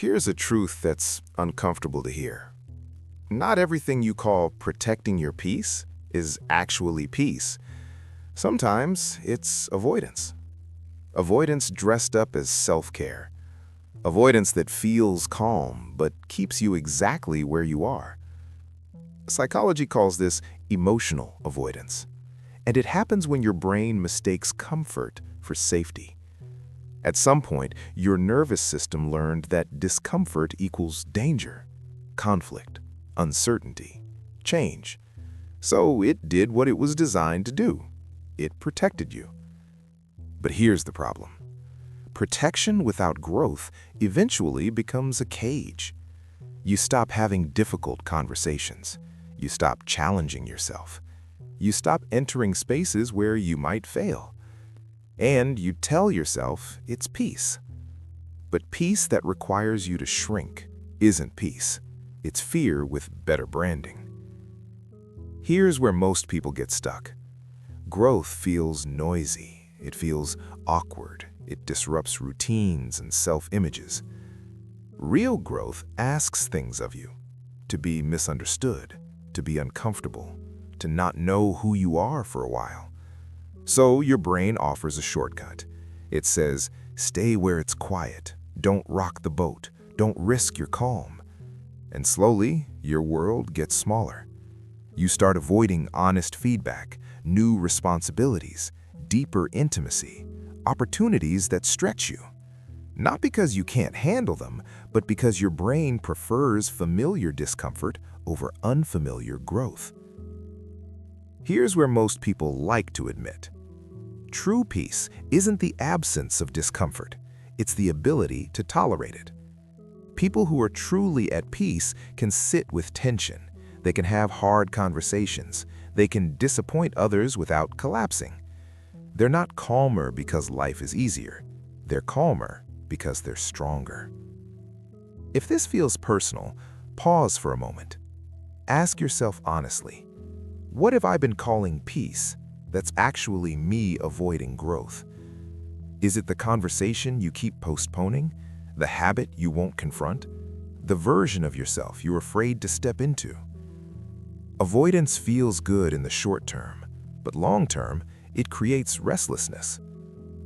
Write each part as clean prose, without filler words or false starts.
Here's a truth that's uncomfortable to hear. Not everything you call protecting your peace is actually peace. Sometimes it's avoidance. Avoidance dressed up as self-care. Avoidance that feels calm but keeps you exactly where you are. Psychology calls this emotional avoidance. And it happens when your brain mistakes comfort for safety. At some point, your nervous system learned that discomfort equals danger, conflict, uncertainty, change. So it did what it was designed to do. It protected you. But here's the problem. Protection without growth eventually becomes a cage. You stop having difficult conversations. You stop challenging yourself. You stop entering spaces where you might fail. And you tell yourself it's peace. But peace that requires you to shrink isn't peace. It's fear with better branding. Here's where most people get stuck. Growth feels noisy. It feels awkward. It disrupts routines and self-images. Real growth asks things of you. To be misunderstood, to be uncomfortable, to not know who you are for a while. So your brain offers a shortcut. It says, stay where it's quiet. Don't rock the boat. Don't risk your calm. And slowly, your world gets smaller. You start avoiding honest feedback, new responsibilities, deeper intimacy, opportunities that stretch you. Not because you can't handle them, but because your brain prefers familiar discomfort over unfamiliar growth. Here's where most people like to admit. True peace isn't the absence of discomfort, it's the ability to tolerate it. People who are truly at peace can sit with tension. They can have hard conversations. They can disappoint others without collapsing. They're not calmer because life is easier. They're calmer because they're stronger. If this feels personal, pause for a moment. Ask yourself honestly, what have I been calling peace that's actually me avoiding growth? Is it the conversation you keep postponing? The habit you won't confront? The version of yourself you're afraid to step into? Avoidance feels good in the short term, but long term, it creates restlessness.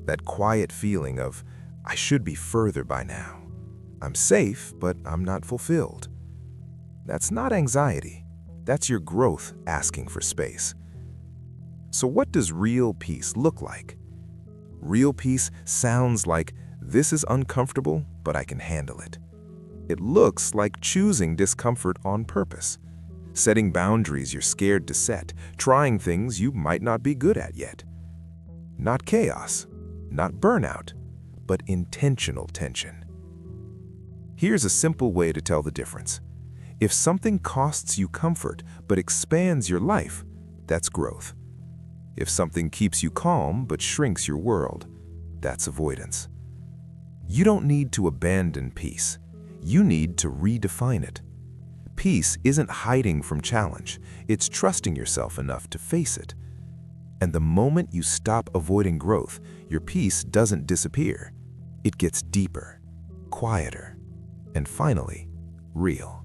That quiet feeling of, I should be further by now. I'm safe, but I'm not fulfilled. That's not anxiety. That's your growth asking for space. So what does real peace look like? Real peace sounds like, this is uncomfortable, but I can handle it. It looks like choosing discomfort on purpose, setting boundaries you're scared to set, trying things you might not be good at yet. Not chaos, not burnout, but intentional tension. Here's a simple way to tell the difference. If something costs you comfort but expands your life, that's growth. If something keeps you calm but shrinks your world, that's avoidance. You don't need to abandon peace. You need to redefine it. Peace isn't hiding from challenge. It's trusting yourself enough to face it. And the moment you stop avoiding growth, your peace doesn't disappear. It gets deeper, quieter, and finally, real.